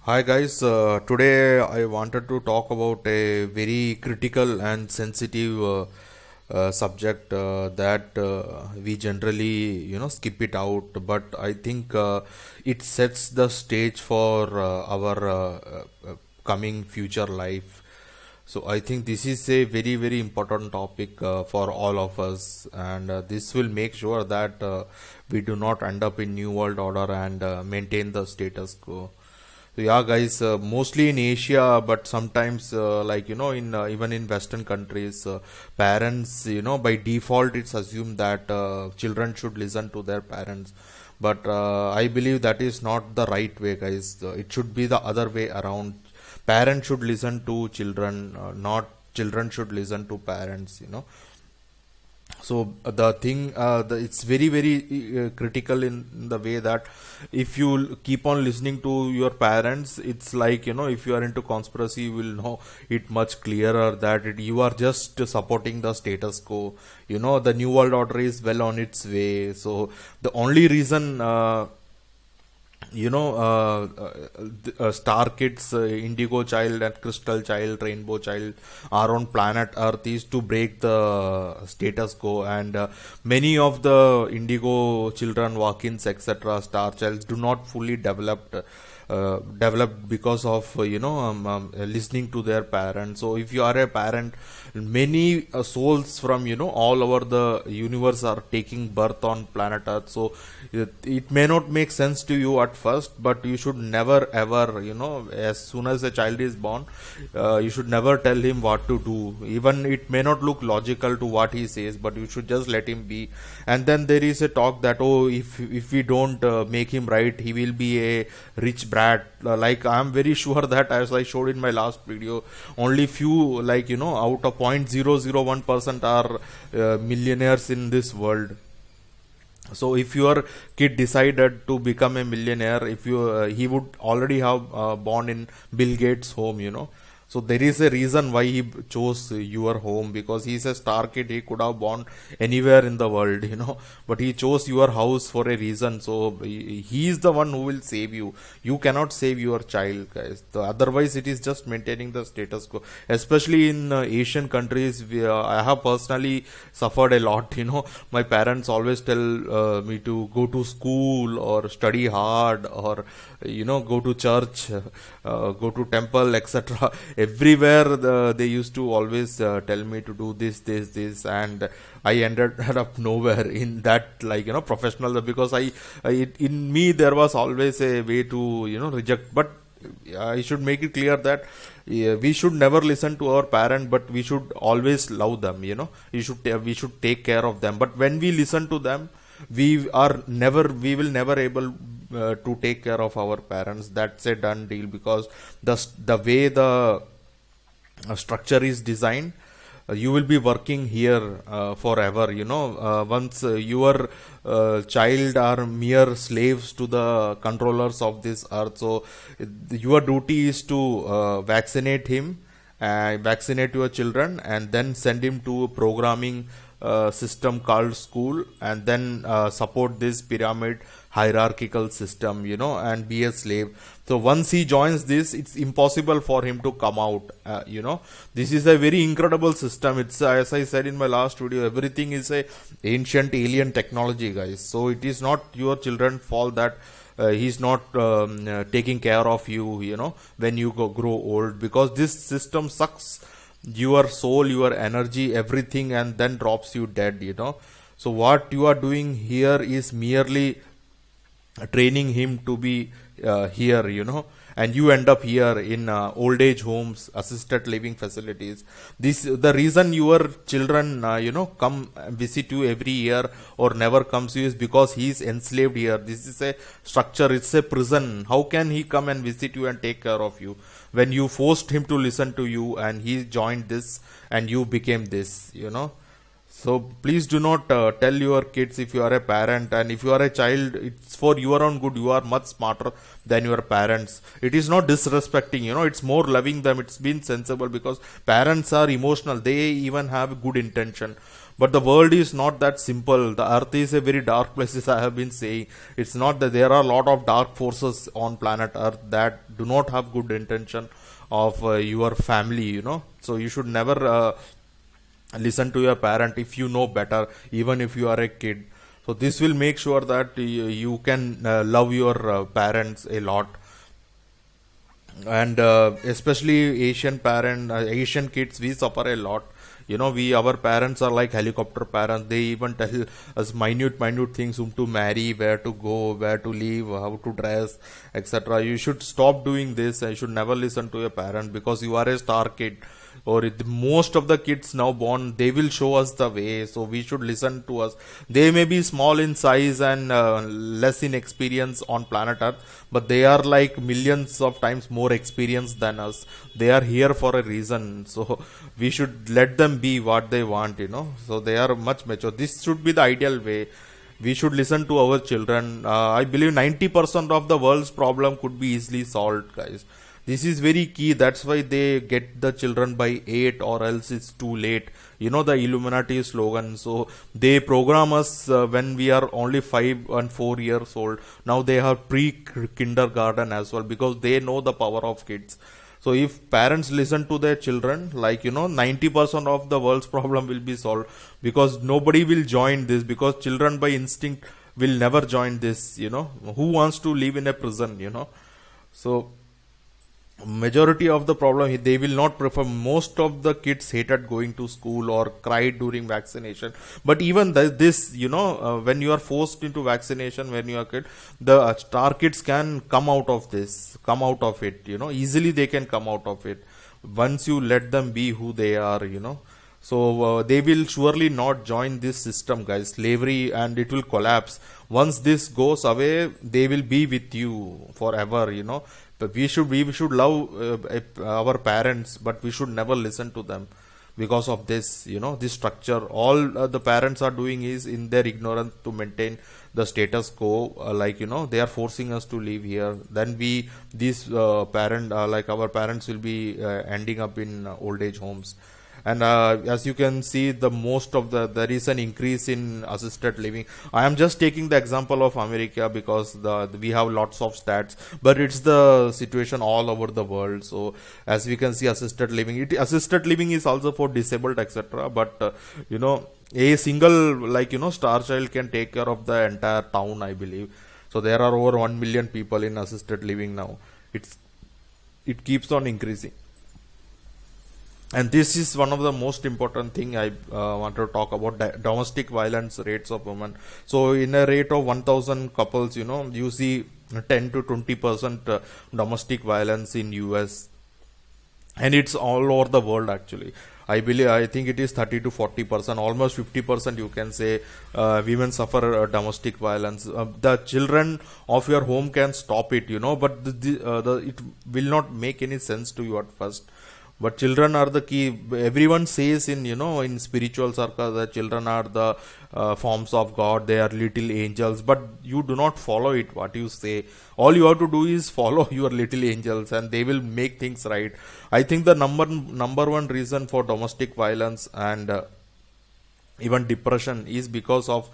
Hi guys, today I wanted to talk about a very critical and sensitive subject that we generally skip it out, but I think it sets the stage for our coming future life. So I think this is a very important topic for all of us, and this will make sure that we do not end up in new world order and maintain the status quo. So yeah, guys, mostly in Asia, but sometimes, in even in Western countries, parents, by default, it's assumed that children should listen to their parents. But I believe that is not the right way, guys. It should be the other way around. Parents should listen to children, not children should listen to parents. So the thing it's very critical in the way that if you keep on listening to your parents, it's like, if you are into conspiracy, you will know it much clearer that you are just supporting the status quo. The new world order is well on its way. So the only reason Star Kids, Indigo Child, and Crystal Child, Rainbow Child are on planet Earth is to break the status quo, and many of the Indigo children, walk-ins, etc., Star Childs do not fully developed because of listening to their parents. So if you are a parent, many souls from all over the universe are taking birth on planet Earth. So it may not make sense to you at first, but you should never ever, as soon as a child is born, you should never tell him what to do. Even it may not look logical to what he says, but you should just let him be. And then there is a talk that, oh, if we don't make him right, he will be a rich brat. Like, I'm very sure that, as I showed in my last video, only few, out of 0.001% are millionaires in this world. So if your kid decided to become a millionaire, if you he would already have born in Bill Gates home. So there is a reason why he chose your home, because he's a star kid. He could have born anywhere in the world, but he chose your house for a reason. So he is the one who will save you. You cannot save your child, guys. Otherwise, it is just maintaining the status quo. Especially in Asian countries, I have personally suffered a lot. My parents always tell me to go to school or study hard, or go to church, go to temple, etc. Everywhere they used to always tell me to do this, and I ended up nowhere in that, professional, because in me there was always a way to reject. But I should make it clear that, yeah, we should never listen to our parent, but we should always love them. We should take care of them. But when we listen to them, we will never able to take care of our parents. That's a done deal, because the way the structure is designed, you will be working here forever. Once your child are mere slaves to the controllers of this earth. So your duty is to vaccinate him, vaccinate your children, and then send him to a programming system called school, and then support this pyramid hierarchical system, and be a slave. So once he joins this, it's impossible for him to come out. This is a very incredible system. It's, as I said in my last video, everything is a ancient alien technology, guys. So it is not your children's fault that he's not taking care of you, when you grow old, because this system sucks your soul, your energy, everything, and then drops you dead. So what you are doing here is merely training him to be here, and you end up here in old age homes, assisted living facilities. This the reason your children come visit you every year or never comes to you is because he is enslaved here. This is a structure, it's a prison. How can he come and visit you and take care of you when you forced him to listen to you, and he joined this and you became this? So please do not tell your kids, if you are a parent and if you are a child, it's for your own good. You are much smarter than your parents. It is not disrespecting, it's more loving them. It's been sensible, because parents are emotional. They even have good intention. But the world is not that simple. The earth is a very dark place, as I have been saying. It's not that there are a lot of dark forces on planet earth that do not have good intention of your family, so you should never listen to your parent if you know better, even if you are a kid. So this will make sure that you can love your parents a lot. And especially Asian kids, we suffer a lot. We our parents are like helicopter parents. They even tell us minute things, whom to marry, where to go, where to live, how to dress, etc. You should stop doing this. You should never listen to your parent, because you are a star kid. Or most of the kids now born, they will show us the way, so we should listen to us. They may be small in size and less in experience on planet earth, but they are like millions of times more experienced than us. They are here for a reason, so we should let them be what they want, so they are much mature. This should be the ideal way. We should listen to our children. I believe 90% of the world's problem could be easily solved, guys. This is very key. That's why they get the children by 8, or else it's too late. The Illuminati slogan. So they program us when we are only 5 and 4 years old. Now they have pre-kindergarten as well, because they know the power of kids. So if parents listen to their children, 90% of the world's problem will be solved, because nobody will join this, because children by instinct will never join this. Who wants to live in a prison? So majority of the problem, they will not prefer. Most of the kids hated going to school or cried during vaccination. But even this, when you are forced into vaccination when you are a kid, the star kids can come out of it. Easily they can come out of it once you let them be who they are. So they will surely not join this system, guys, slavery, and it will collapse. Once this goes away, they will be with you forever. But we should love our parents, but we should never listen to them because of this. This structure. All the parents are doing is, in their ignorance, to maintain the status quo. They are forcing us to live here. Then our parents will be ending up in old age homes. And as you can see, there is an increase in assisted living. I am just taking the example of America, because we have lots of stats, but it's the situation all over the world. So as we can see, assisted living is also for disabled, etc. But a single star child can take care of the entire town, I believe. So there are over 1 million people in assisted living now. It keeps on increasing. And this is one of the most important thing I want to talk about: domestic violence rates of women. So in a rate of 1,000 couples, you see 10 to 20% domestic violence in US, and it's all over the world actually. I think it is 30 to 40%, almost 50%. You can say women suffer domestic violence. The children of your home can stop it, but it will not make any sense to you at first. But children are the key. Everyone says in spiritual circles that children are the forms of God. They are little angels. But you do not follow it, what you say. All you have to do is follow your little angels, and they will make things right. I think the number one reason for domestic violence and even depression is because of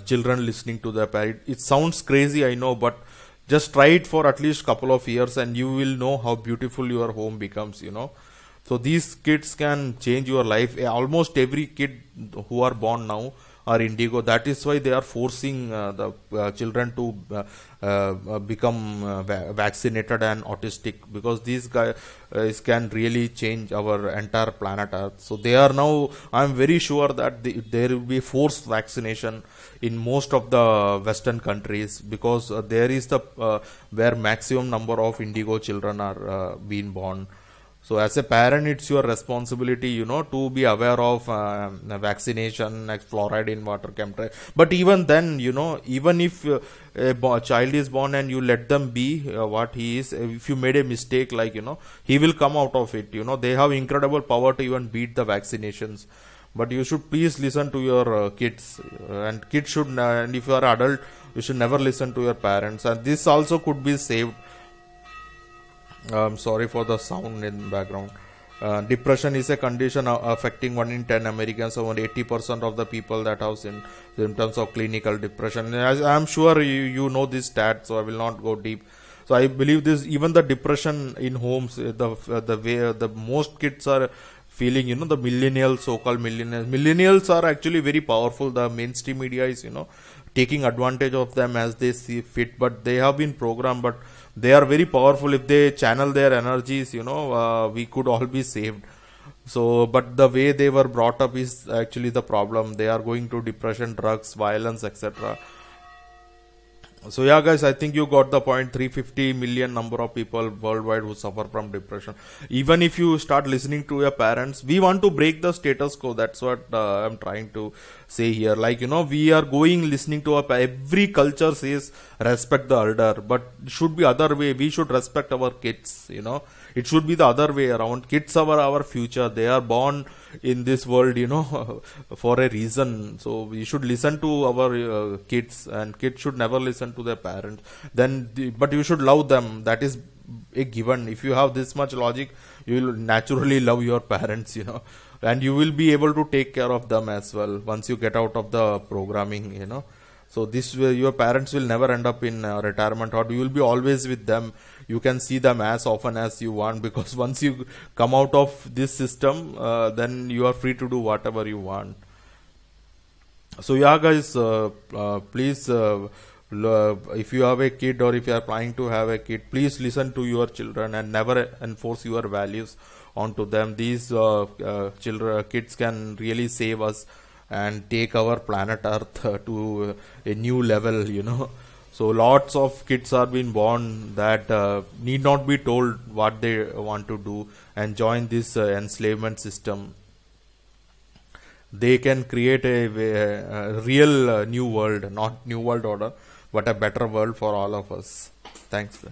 children listening to their parents. It sounds crazy, I know, but just try it for at least couple of years, and you will know how beautiful your home becomes. So these kids can change your life. Almost every kid who are born now are indigo. That is why they are forcing the children to become vaccinated and autistic, because these guys can really change our entire planet Earth. So they are now, I am very sure that there will be forced vaccination in most of the Western countries, because there is where maximum number of indigo children are being born. So as a parent, it's your responsibility, to be aware of vaccination, like fluoride in water, chemtrail. But even then, even if a child is born and you let them be what he is, if you made a mistake, he will come out of it. They have incredible power to even beat the vaccinations. But you should please listen to your kids, and kids should, and if you are adult, you should never listen to your parents. And this also could be saved. I'm sorry for the sound in background. Depression is a condition affecting 1 in 10 Americans, around 80% of the people that have symptoms of clinical depression. As I'm sure you know this stat, so I will not go deep. So I believe this, even the depression in homes, the way the most kids are feeling, the millennials, so-called millennials are actually very powerful. The mainstream media is, taking advantage of them as they see fit, but they have been programmed, but they are very powerful. If they channel their energies, we could all be saved. So, but the way they were brought up is actually the problem. They are going to depression, drugs, violence, etc. So yeah, guys, I think you got the point. 350 million number of people worldwide who suffer from depression. Even if you start listening to your parents, we want to break the status quo. That's what I'm trying to say here. Like, we are going listening to every culture says respect the elder, but it should be other way. We should respect our kids. It should be the other way around. Kids are our future. They are born in this world, for a reason. So we should listen to our kids, and kids should never listen to their parents. But you should love them. That is a given. If you have this much logic, you will naturally love your parents, and you will be able to take care of them as well once you get out of the programming. So this way, your parents will never end up in retirement, or you will be always with them. You can see them as often as you want, because once you come out of this system, then you are free to do whatever you want. So yeah, guys, please, if you have a kid, or if you are planning to have a kid, please listen to your children and never enforce your values onto them. These kids can really save us and take our planet Earth to a new level. So lots of kids are being born that need not be told what they want to do and join this enslavement system. They can create a real new world, not new world order, but a better world for all of us. Thanks.